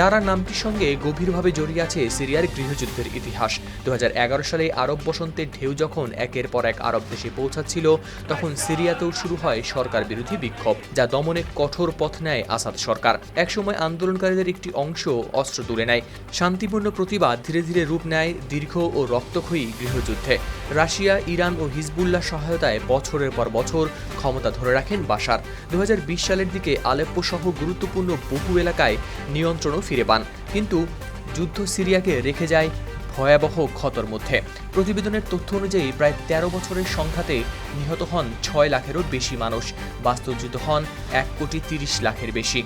দারা নামটির সঙ্গে গভীরভাবে জড়িয়ে আছে সিরিয়ার গৃহযুদ্ধের ইতিহাস। 2011 সালে আরব বসন্তের ঢেউ যখন একের পর এক আরব দেশে পৌঁছাচ্ছিল, তখন সিরিয়াতেও শুরু হয় সরকার বিরোধী বিক্ষোভ, যা দমনে কঠোর পথ নেয় আসাদ সরকার। একসময় আন্দোলনকারীদের একটি অংশ অস্ত্র তুলে নেয়। শান্তিপূর্ণ প্রতিবাদ ধীরে ধীরে রূপ নেয় দীর্ঘ ও রক্তক্ষয়ী গৃহযুদ্ধে। রাশিয়া, ইরান ও হিজবুল্লাহ সহায়তায় বছরের পর বছর ক্ষমতা ধরে রাখেন বাশার। 2020 সালের দিকে আলেপ্পো সহ গুরুত্বপূর্ণ বহু এলাকায় নিয়ন্ত্রণও ফিরে পান, কিন্তু যুদ্ধ সিরিয়াকে রেখে যায় ভয়াবহ ক্ষতর মধ্যে। প্রতিবেদনের তথ্য অনুযায়ী প্রায় 13 বছরের সংঘাতে নিহত হন 6 লাখেরও বেশি মানুষ, বাস্তুচ্যুত হন 1,30,00,000-এর বেশি।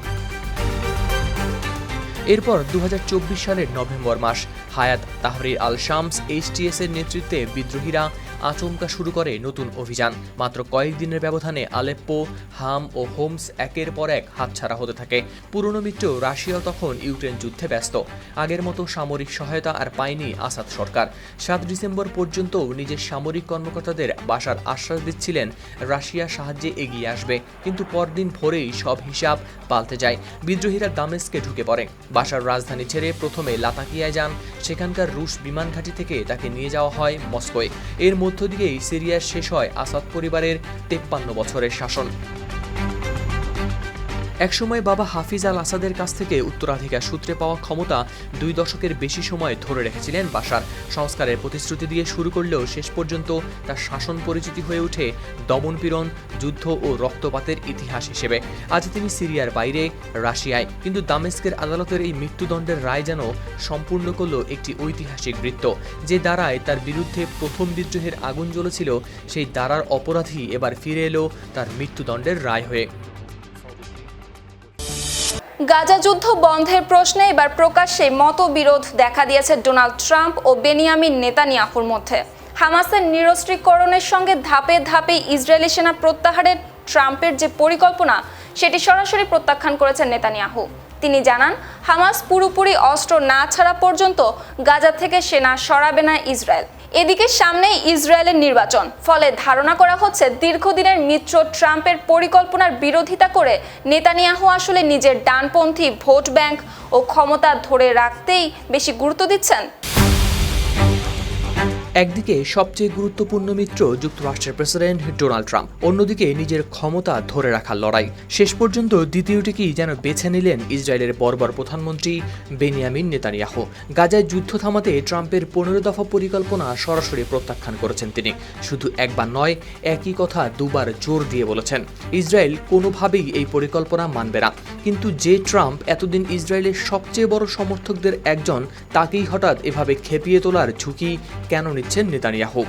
এরপর 2024 সালের নভেম্বর মাস হায়াত তাহরির আল শামস HTS এর নেতৃত্বে বিদ্রোহীরা আচমকা শুরু করে নতুন অভিযান। মাত্র কয়েকদিনের ব্যবধানে আলেপ্পো, হাম ও হোমস একের পর এক হাতছাড়া হতে থাকে। পুরনো মিত্র রাশিয়াও তখন ইউক্রেন যুদ্ধে ব্যস্ত। আগের মতো সামরিক সহায়তা আর পায়নি আসাদ সরকার। 7 ডিসেম্বর পর্যন্ত নিজের সামরিক কর্মকর্তাদের বাশার আশ্বাস দিচ্ছিলেন রাশিয়া সাহায্যে এগিয়ে আসবে, কিন্তু পরদিন ভোরেই সব হিসাব পাল্টে যায়। বিদ্রোহীরা দামেস্কে ঢুকে পড়ে। বাশার রাজধানী ছেড়ে প্রথমে লাতাকিয়ায় যান, সেখানকার রুশ বিমান ঘাঁটি থেকে তাকে নিয়ে যাওয়া হয় মস্কোয়। এর মধ্য দিয়েই সিরিয়ার শেষ হয় আসাদ পরিবারের 53 বছরের শাসন। একসময় বাবা হাফিজ আল আসাদের কাছ থেকে উত্তরাধিকার সূত্রে পাওয়া ক্ষমতা 2 দশকের বেশি সময় ধরে রেখেছিলেন বাশার। সংস্কারের প্রতিশ্রুতি দিয়ে শুরু করলেও শেষ পর্যন্ত তার শাসন পরিচিতি হয়ে ওঠে দমনপীড়ন, যুদ্ধ ও রক্তপাতের ইতিহাস হিসেবে। আজ তিনি সিরিয়ার বাইরে রাশিয়ায়, কিন্তু দামেস্কের আদালতের এই মৃত্যুদণ্ডের রায় যেন সম্পূর্ণ করল একটি ঐতিহাসিক বৃত্ত। যে দারায় তার বিরুদ্ধে প্রথম বিদ্রোহের আগুন জ্বলেছিল, সেই দারার অপরাধী এবার ফিরে এলো তার মৃত্যুদণ্ডের রায় হয়ে।
গাজা যুদ্ধ বন্ধের প্রশ্নে এবার প্রকাশ্যে মতবিরোধ দেখা দিয়েছে ডোনাল্ড ট্রাম্প ও বেনিয়ামিন নেতানিয়াহুর মধ্যে। হামাসের নিরস্ত্রীকরণের সঙ্গে ধাপে ধাপে ইসরায়েলি সেনা প্রত্যাহারের ট্রাম্পের যে পরিকল্পনা, সেটি সরাসরি প্রত্যাখ্যান করেছেন নেতানিয়াহু। তিনি জানান, হামাস পুরোপুরি অস্ত্র না ছাড়া পর্যন্ত গাজা থেকে সেনা সরাবে না ইসরায়েল। এদিকে সামনেই ইসরায়েলের নির্বাচন, ফলে ধারণা করা হচ্ছে দীর্ঘদিনের মিত্র ট্রাম্পের পরিকল্পনার বিরোধিতা করে নেতানিয়াহু আসলে নিজের ডানপন্থী ভোট ব্যাংক ও ক্ষমতা ধরে রাখতেই বেশি গুরুত্ব দিচ্ছেন।
একদিকে সবচেয়ে গুরুত্বপূর্ণ মিত্র যুক্তরাষ্ট্রের প্রেসিডেন্ট ডোনাল্ড ট্রাম্প, অন্যদিকে নিজের ক্ষমতা ধরে রাখার লড়াই। শেষ পর্যন্ত দ্বিতীয়টিকেই যেন বেছে নিলেন ইসরায়েলের বর্বর প্রধানমন্ত্রী বেনিয়ামিন নেতানিয়াহু। গাজায় যুদ্ধ থামাতে ট্রাম্পের 15 দফা পরিকল্পনা সরাসরি প্রত্যাখ্যান করেছেন তিনি। শুধু একবার নয়, একই কথা দুবার জোর দিয়ে বলেছেন ইসরায়েল কোনোভাবেই এই পরিকল্পনা মানবে না। কিন্তু যে ট্রাম্প এতদিন ইসরায়েলের সবচেয়ে বড় সমর্থকদের একজন, তাকেই হঠাৎ এভাবে খেপিয়ে তোলার ঝুঁকি কেন নিচ্ছেন নেতানিয়াহু?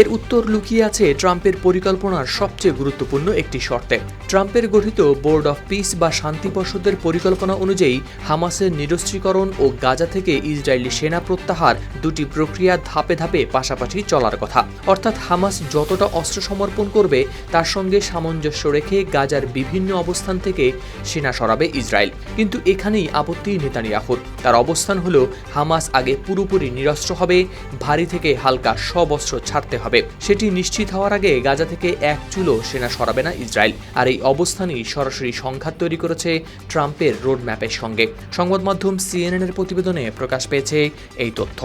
এর উত্তর লুকিয়ে আছে ট্রাম্পের পরিকল্পনার সবচেয়ে গুরুত্বপূর্ণ একটি শর্তে। ট্রাম্পের গঠিত বোর্ড অফ পিস বা শান্তি পর্ষদের পরিকল্পনা অনুযায়ী হামাসের নিরস্ত্রীকরণ ও গাজা থেকে ইসরায়েলি সেনা প্রত্যাহার দুটি প্রক্রিয়া ধাপে ধাপে পাশাপাশি চলার কথা। অর্থাৎ হামাস যতটা অস্ত্র সমর্পণ করবে তার সঙ্গে সামঞ্জস্য রেখে গাজার বিভিন্ন অবস্থান থেকে সেনা সরাবে ইসরায়েল। কিন্তু এখানেই আপত্তি নেতানিয়াহুর। তার অবস্থান হলো হামাস আগে পুরোপুরি নিরস্ত্র হবে, ভারী থেকে হালকা সব অস্ত্র ছাড়তে হবে। সেটি নিশ্চিত হওয়ার আগে গাজা থেকে এক চুলো সেনা সরাবে না ইসরায়েল। আর এই অবস্থানই সরাসরি সংঘাত তৈরি করেছে ট্রাম্পের রোডম্যাপের সঙ্গে। সংবাদ মাধ্যম CNN-এর প্রতিবেদনে প্রকাশ পেয়েছে এই তথ্য।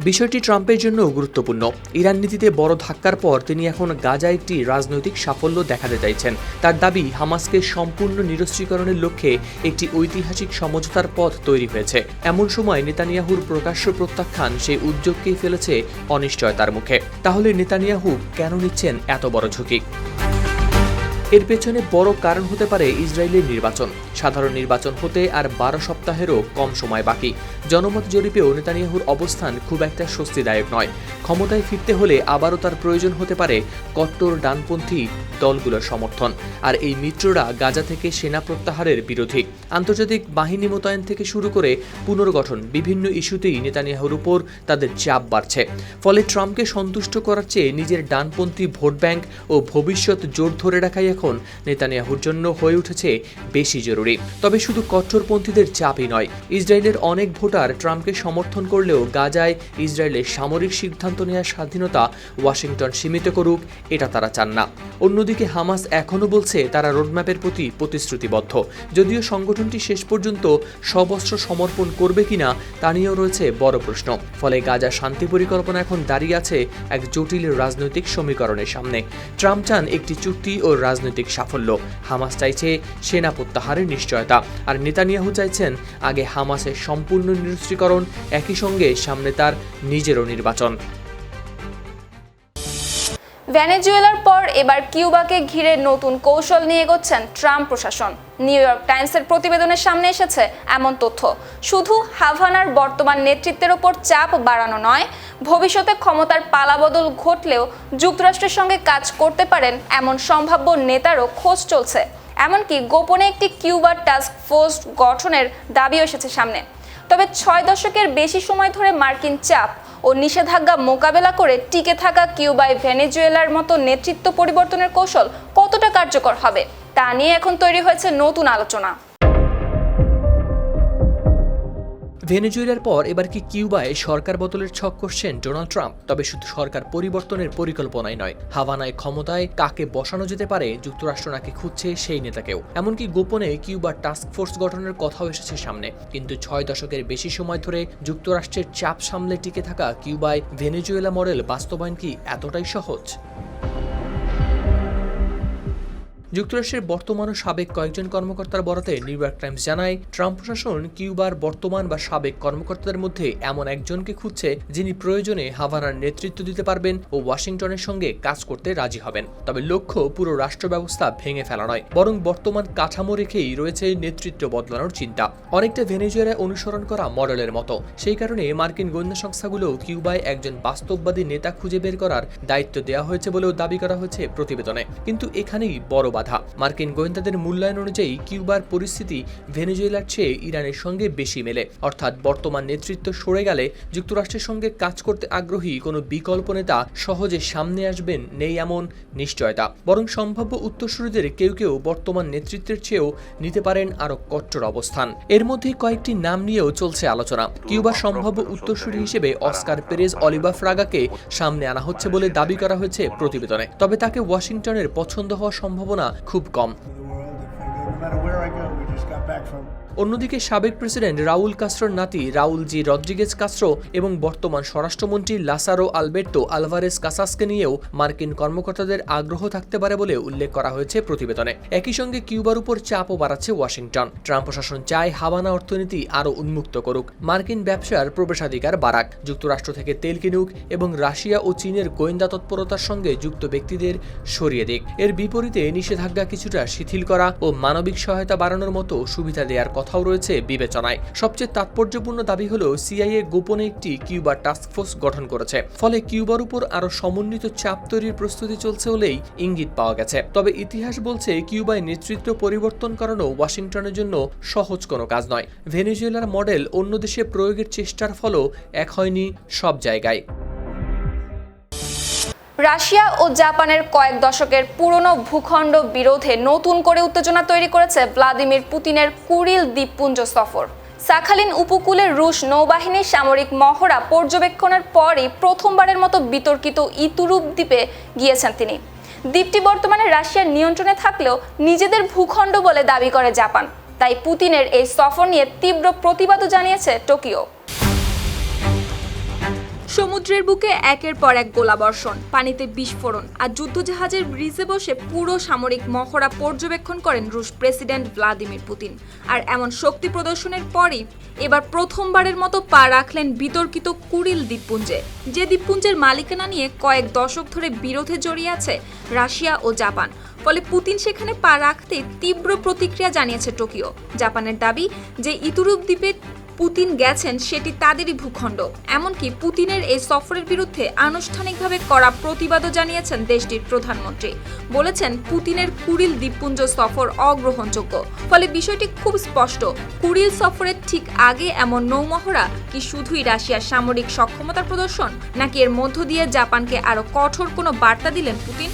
বিষয়টি ট্রাম্পের জন্য গুরুত্বপূর্ণ। ইরান নীতিতে বড় ধাক্কার পর তিনি এখন গাজায় একটি রাজনৈতিক সাফল্য দেখাতে চাইছেন। তার দাবি, হামাসকে সম্পূর্ণ নিরস্ত্রীকরণের লক্ষ্যে একটি ঐতিহাসিক সমঝোতার পথ তৈরি হয়েছে। এমন সময় নেতানিয়াহুর প্রকাশ্য প্রত্যাখ্যান সেই উদ্যোগকেই ফেলেছে অনিশ্চয়তার মুখে। তাহলে নেতানিয়াহু কেন নিচ্ছেন এত বড় ঝুঁকি? এর পেছনে বড় কারণ হতে পারে ইসরায়েলের নির্বাচন। সাধারণ নির্বাচন হতে আর 12 সপ্তাহেরও কম সময় বাকি। জনমত জরিপেও নেতানিয়াহুর অবস্থান খুব একটা স্বস্তিদায়ক নয়। ক্ষমতায় ফিরতে হলে আবারও তার প্রয়োজন হতে পারে কট্টর ডানপন্থী দলগুলোর সমর্থন। আর এই মিত্ররা গাজা থেকে সেনা প্রত্যাহারের বিরোধী। আন্তর্জাতিক বাহিনী মোতায়েন থেকে শুরু করে পুনর্গঠন, বিভিন্ন ইস্যুতেই নেতানিয়াহুর উপর তাদের চাপ বাড়ছে। ফলে ট্রাম্পকে সন্তুষ্ট করার চেয়ে নিজের ডানপন্থী ভোট ব্যাংক ও ভবিষ্যৎ জোর ধরে রাখাই এখন নেতানিয়াহুর জন্য হয়ে উঠেছে বেশি জরুরি। তবে শুধু কট্টরপন্থীদের চাপই নয়, ইসরায়েলের অনেক ভোটার ট্রাম্পকে সমর্থন করলেও গাজায় ইসরায়েলের সামরিক সিদ্ধান্ত নেওয়ার স্বাধীনতা ওয়াশিংটন সীমিত করুক, এটা তারা চান না। অন্যদিকে হামাস এখনও বলছে তারা রোডম্যাপের প্রতি প্রতিশ্রুতিবদ্ধ। যদিও সংগঠনটি শেষ পর্যন্ত সব অস্ত্র সমর্পণ করবে কিনা তা নিয়েও রয়েছে বড় প্রশ্ন। ফলে গাজা শান্তি পরিকল্পনা এখন দাঁড়িয়ে আছে এক জটিল রাজনৈতিক সমীকরণের সামনে। ট্রাম্প চান একটি চুক্তি ও রাজনৈতিক সাফল্য, হামাস চাইছে সেনা প্রত্যাহারের নিশ্চয়তা, আর নেতানিয়াহু চাইছেন আগে হামাসের সম্পূর্ণ নিরস্ত্রীকরণ, একই সঙ্গে সামনে তার নিজেরও নির্বাচন।
ভেনেজুয়েলার পর এবার কিউবাকে ঘিরে নতুন কৌশল নিয়ে এগোচ্ছেন ট্রাম্প প্রশাসন। নিউ ইয়র্ক টাইমসের প্রতিবেদনের সামনে এসেছে এমন তথ্য। শুধু হাভানার বর্তমান নেতৃত্বের ওপর চাপ বাড়ানো নয়, ভবিষ্যতে ক্ষমতার পালাবদল ঘটলেও যুক্তরাষ্ট্রের সঙ্গে কাজ করতে পারেন এমন সম্ভাব্য নেতারও খোঁজ চলছে। এমনকি গোপনে একটি কিউবা টাস্ক ফোর্স গঠনের দাবিও এসেছে সামনে। তবে 6 দশকের বেশি সময় ধরে মার্কিন চাপ ও নিষেধাজ্ঞা মোকাবেলা করে টিকে থাকা কিউবায় ভেনেজুয়েলার মতো নেতৃত্ব পরিবর্তনের কৌশল কতটা কার্যকর হবে তা নিয়ে এখন তৈরি হয়েছে নতুন আলোচনা।
ভেনেজুয়েলার পর এবার কি কিউবায় সরকার বদলের ছক করছেন ডোনাল্ড ট্রাম্প? তবে শুধু সরকার পরিবর্তনের পরিকল্পনাই নয়, হাভানায় ক্ষমতায় কাকে বসানো যেতে পারে যুক্তরাষ্ট্র নাকি খুঁজছে সেই নেতাকেও। এমনকি গোপনে কিউবা টাস্ক ফোর্স গঠনের কথাও এসেছে সামনে। কিন্তু 6 দশকের বেশি সময় ধরে যুক্তরাষ্ট্রের চাপ সামলে টিকে থাকা কিউবায় ভেনেজুয়েলা মডেল বাস্তবায়ন কি এতটাই সহজ? যুক্তরাষ্ট্রের বর্তমান ও সাবেক কয়েকজন কর্মকর্তার বরাতে নিউ ইয়র্ক টাইমস জানায়, ট্রাম্প প্রশাসন কিউবার বর্তমান বা সাবেক কর্মকর্তাদের মধ্যে এমন একজনকে খুঁজছে যিনি প্রয়োজনে হাভানার নেতৃত্ব দিতে পারবেন ও ওয়াশিংটনের সঙ্গে কাজ করতে রাজি হবেন। তবে লক্ষ্য পুরো রাষ্ট্র ব্যবস্থা ভেঙে ফেলা নয়, বরং বর্তমান কাঠামো রেখেই রয়েছে নেতৃত্ব বদলানোর চিন্তা, অনেকটা ভেনেজুয়েলায় অনুসরণ করা মডেলের মতো। সেই কারণে মার্কিন গোয়েন্দা সংস্থাগুলো কিউবায় একজন বাস্তববাদী নেতা খুঁজে বের করার দায়িত্ব দেওয়া হয়েছে বলেও দাবি করা হয়েছে প্রতিবেদনে। কিন্তু এখানেই বড় বাধা। মার্কিন গোয়েন্দাদের মূল্যায়ন অনুযায়ী কিউবার পরিস্থিতি ভেনেজুয়েলার চেয়ে ইরানের সঙ্গে বেশি মেলে, অর্থাৎ বর্তমান নেতৃত্ব সরে গেলে যুক্তরাষ্ট্রের সঙ্গে কাজ করতে আগ্রহী কোনো বিকল্প নেতা সহজে সামনে আসবেন নেই এমন নিশ্চয়তা। বরং সম্ভাব্য উত্তরসূরিদের কেউ কেউ বর্তমান নেতৃত্বের চেয়েও নিতে পারেন আরও কট্টর অবস্থান। এর মধ্যে কয়েকটি নাম নিয়েও চলছে আলোচনা। কিউবার সম্ভাব্য উত্তরসূরি হিসেবে অস্কার পেরেজ অলিভা ফ্রাগাকে সামনে আনা হচ্ছে বলে দাবি করা হয়েছে প্রতিবেদনে। তবে তাকে ওয়াশিংটনের পছন্দ হওয়ার সম্ভাবনা খুব কম। অন্যদিকে সাবেক প্রেসিডেন্ট রাউল কাস্ট্রোর নাতি রাউল জি রদ্রিগেজ কাস্ট্রো এবং বর্তমান স্বরাষ্ট্রমন্ত্রী লাসারো আলবের্তো আলভারেস কাসাসকে নিয়েও মার্কিন কর্মকর্তাদের আগ্রহ থাকতে পারে বলে উল্লেখ করা হয়েছে প্রতিবেদনে। একই সঙ্গে কিউবার উপর চাপও বাড়াচ্ছে ওয়াশিংটন। ট্রাম্প প্রশাসন চায় হাভানা অর্থনীতি আরও উন্মুক্ত করুক, মার্কিন ব্যবসার প্রবেশাধিকার বাড়াক, যুক্তরাষ্ট্র থেকে তেল কিনুক এবং রাশিয়া ও চীনের গোয়েন্দা তৎপরতার সঙ্গে যুক্ত ব্যক্তিদের সরিয়ে দিক। এর বিপরীতে নিষেধাজ্ঞা কিছুটা শিথিল করা ও মানবিক সহায়তা বাড়ানোর মতো সুবিধা দেওয়ার কথাও রয়েছে বিবেচনায়। সবচেয়ে তাৎপর্যপূর্ণ দাবি হলো সিআইএ গোপনে একটি কিউবা টাস্কফোর্স গঠন করেছে, ফলে কিউবার উপর আরও সমন্বিত চাপ তৈরির প্রস্তুতি চলছে বলেই ইঙ্গিত পাওয়া গেছে। তবে ইতিহাস বলছে কিউবায় নেতৃত্ব পরিবর্তন করানো ওয়াশিংটনের জন্য সহজ কোনো কাজ নয়। ভেনেজুয়েলার মডেল অন্য দেশে প্রয়োগের চেষ্টার ফলও এক হয়নি সব জায়গায়।
রাশিয়া ও জাপানের কয়েক দশকের পুরনো ভূখণ্ড বিরোধে নতুন করে উত্তেজনা তৈরি করেছে ভ্লাদিমির পুতিনের কুরিল দ্বীপপুঞ্জ সফর। সাখালিন উপকূলে রুশ নৌবাহিনীর সামরিক মহড়া পর্যবেক্ষণের পরই প্রথমবারের মতো বিতর্কিত ইতুরুপ দ্বীপে গিয়েছেন তিনি। দ্বীপটি বর্তমানে রাশিয়ার নিয়ন্ত্রণে থাকলেও নিজেদের ভূখণ্ড বলে দাবি করে জাপান। তাই পুতিনের এই সফর নিয়ে তীব্র প্রতিবাদও জানিয়েছে টোকিও। সমুদ্রের বুকে একের পর এক গোলাবর্ষণ, পানিতে বিস্ফোরণ আর যুদ্ধজাহাজের ব্রিজে বসে পুরো সামরিক মহড়া পর্যবেক্ষণ করেন রুশ প্রেসিডেন্ট ভ্লাদিমির পুতিন। আর এমন শক্তি প্রদর্শনের পরই এবার প্রথমবারের মতো পা রাখলেন বিতর্কিত কুরিল দ্বীপপুঞ্জে, যে দ্বীপপুঞ্জের মালিকানা নিয়ে কয়েক দশক ধরে বিরোধে জড়িয়ে আছে রাশিয়া ও জাপান। ফলে পুতিন সেখানে পা রাখতে তীব্র প্রতিক্রিয়া জানিয়েছে টোকিও। জাপানের দাবি যে ইতুরুপ দ্বীপে পুতিন গেছেন সেটি তাদেরই ভূখণ্ড। এমনকি পুতিনের এই সফরের বিরুদ্ধে আনুষ্ঠানিকভাবে কড়া প্রতিবাদও জানিয়েছেন দেশটির প্রধানমন্ত্রী। বলেছেন পুতিনের কুরিল দ্বীপপুঞ্জ সফর অগ্রহণযোগ্য। ফলে বিষয়টি খুব স্পষ্ট, কুরিল সফরের ঠিক আগে এমন নৌমহড়া কি শুধুই রাশিয়ার সামরিক সক্ষমতার প্রদর্শন, নাকি এর মধ্য দিয়ে জাপানকে আরও কঠোর কোনো বার্তা দিলেন পুতিন?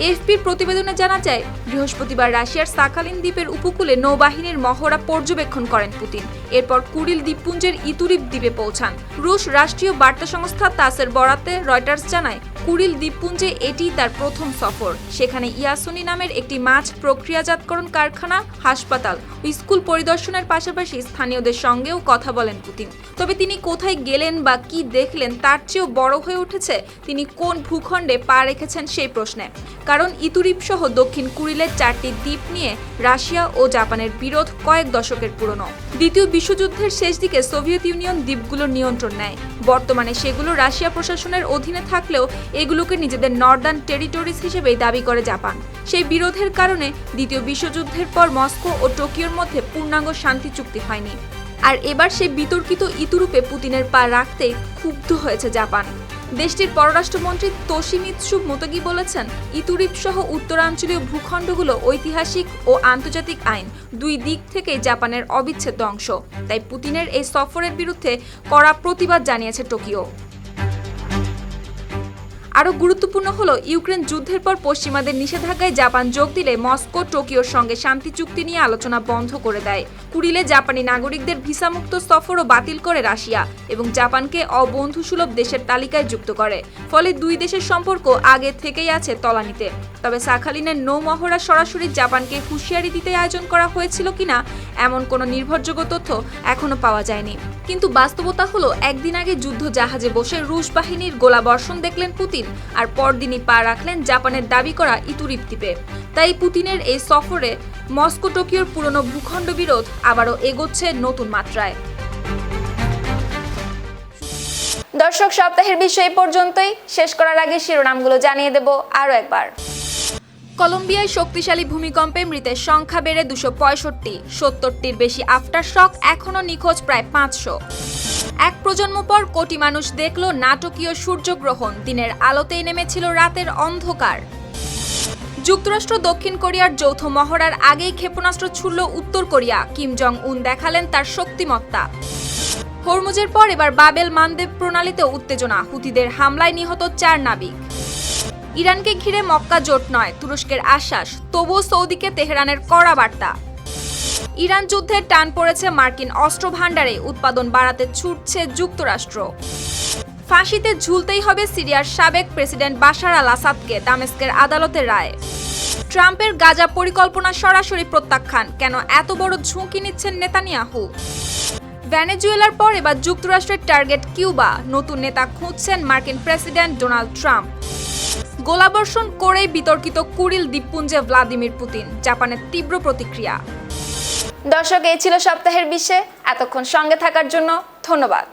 এএফপির প্রতিবেদনে জানা যায়, বৃহস্পতিবার রাশিয়ার সাখালিন দ্বীপের উপকূলে নৌবাহিনীর মহড়া পর্যবেক্ষণ করেন পুতিন। এরপর কুরিল দ্বীপপুঞ্জের ইতুরিপ দ্বীপে পৌঁছান। রুশ রাষ্ট্রীয় বার্তা সংস্থা তাসের বরাতে রয়টার্স জানায়, কুরিল দ্বীপপুঞ্জে এটি তার প্রথম সফর। সেখানে ইয়াসুনি নামের একটি মাছ প্রক্রিয়াজাতকরণ কারখানা, হাসপাতাল, স্কুল পরিদর্শনের পাশাপাশি স্থানীয়দের সঙ্গেও কথা বলেন পুতিন। তবে তিনি কোথায় গেলেন বা কি দেখলেন তার চেয়েও বড় হয়ে উঠেছে তিনি কোন ভূখণ্ডে পা রেখেছেন সেই প্রশ্নে। কারণ ইতুরিপ সহ দক্ষিণ কুরিলের 4টি দ্বীপ নিয়ে রাশিয়া ও জাপানের বিরোধ কয়েক দশকের পুরনো। দ্বিতীয় বিশ্বযুদ্ধের শেষ দিকে সোভিয়েত ইউনিয়ন দ্বীপগুলোর নিয়ন্ত্রণ নেয়। বর্তমানে সেগুলো রাশিয়া প্রশাসনের অধীনে থাকলেও এগুলোকে নিজেদের নর্দার্ন টেরিটরিজ হিসেবেই দাবি করে জাপান। সেই বিরোধের কারণে দ্বিতীয় বিশ্বযুদ্ধের পর মস্কো ও টোকিওর মধ্যে পূর্ণাঙ্গ শান্তি চুক্তি হয়নি। আর এবার সেই বিতর্কিত ইতুরুপে পুতিনের পা রাখতেই ক্ষুব্ধ হয়েছে জাপান। দেশটির পররাষ্ট্রমন্ত্রী তোশিমিৎসু মোতোগি বলেছেন, ইতুরিপ সহ উত্তরাঞ্চলীয় ভূখণ্ডগুলো ঐতিহাসিক ও আন্তর্জাতিক আইন দুই দিক থেকে জাপানের অবিচ্ছেদ্য অংশ। তাই পুতিনের এই সফরের বিরুদ্ধে কড়া প্রতিবাদ জানিয়েছে টোকিও। আরও গুরুত্বপূর্ণ হলো, ইউক্রেন যুদ্ধের পর পশ্চিমাদের নিষেধাজ্ঞায় জাপান যোগ দিলে মস্কো টোকিওর সঙ্গে শান্তি চুক্তি নিয়ে আলোচনা বন্ধ করে দেয়। কুরিলে জাপানি নাগরিকদের ভিসামুক্ত সফরও বাতিল করে রাশিয়া এবং জাপানকে অবন্ধুসুলভ দেশের তালিকায় যুক্ত করে। ফলে দুই দেশের সম্পর্ক আগে থেকেই আছে তলানিতে। তবে সাখালিনের নৌমহড়া সরাসরি জাপানকে হুঁশিয়ারি দিতে আয়োজন করা হয়েছিল কিনা এমন কোনো নির্ভরযোগ্য তথ্য এখনো পাওয়া যায়নি। কিন্তু বাস্তবতা হলো, একদিন আগে যুদ্ধ জাহাজে বসে রুশ বাহিনীর গোলাবর্ষণ দেখলেন পুতিন, আর পরদিনই পা রাখলেন জাপানের দাবি করা ইতুরিপ দ্বীপে। তাই পুতিনের এই সফরে মস্কো টোকিওর পুরনো ভূখণ্ড বিরোধ আবারও এগোচ্ছে নতুন মাত্রায়। দর্শক, সপ্তাহের বিষয় এই পর্যন্তই। শেষ করার আগে শিরোনামগুলো জানিয়ে দেব আরও একবার। কলম্বিয়ায় শক্তিশালী ভূমিকম্পে মৃতের সংখ্যা বেড়ে 265, 70টির বেশি আফটার শক, এখনও নিখোঁজ প্রায় 500। এক প্রজন্ম পর কোটি মানুষ দেখল নাটকীয় সূর্যগ্রহণ, দিনের আলোতেই নেমেছিল রাতের অন্ধকার। যুক্তরাষ্ট্র দক্ষিণ কোরিয়ার যৌথ মহড়ার আগেই ক্ষেপণাস্ত্র ছুড়ল উত্তর কোরিয়া। কিম জং উন দেখালেন তার শক্তিমত্তা। হরমুজের পর এবার বাবেল মানদেব প্রণালীতে উত্তেজনা, হুতিদের হামলায় নিহত 4 নাবিক। ইরানকে ঘিরে মক্কা জোট নয়, তুরস্কের আশ্বাস, তবুও সৌদিকে তেহরানের কড়া বার্তা। ইরান যুদ্ধে টান পড়েছে মার্কিন অস্ত্র ভাণ্ডারে, উৎপাদন বাড়াতে ছুটছে যুক্তরাষ্ট্র। ফাঁসিতে ঝুলতেই হবে সিরিয়ার সাবেক প্রেসিডেন্ট বাশার আল আসাদকে, দামেস্কের আদালতের রায়। ট্রাম্পের গাজা পরিকল্পনা সরাসরি প্রত্যাখ্যান, কেন এত বড় ঝুঁকি নিচ্ছেন নেতানিয়াহু? ভেনেজুয়েলার পর এবার যুক্তরাষ্ট্রের টার্গেট কিউবা, নতুন নেতা খুঁজছেন মার্কিন প্রেসিডেন্ট ডোনাল্ড ট্রাম্প। গোলাবর্ষণ করেই বিতর্কিত কুরিল দ্বীপপুঞ্জে ভ্লাদিমির পুতিন, জাপানের তীব্র প্রতিক্রিয়া। দর্শক, এই ছিল সপ্তাহের বিশ্বে। এতক্ষণ সঙ্গে থাকার জন্য ধন্যবাদ।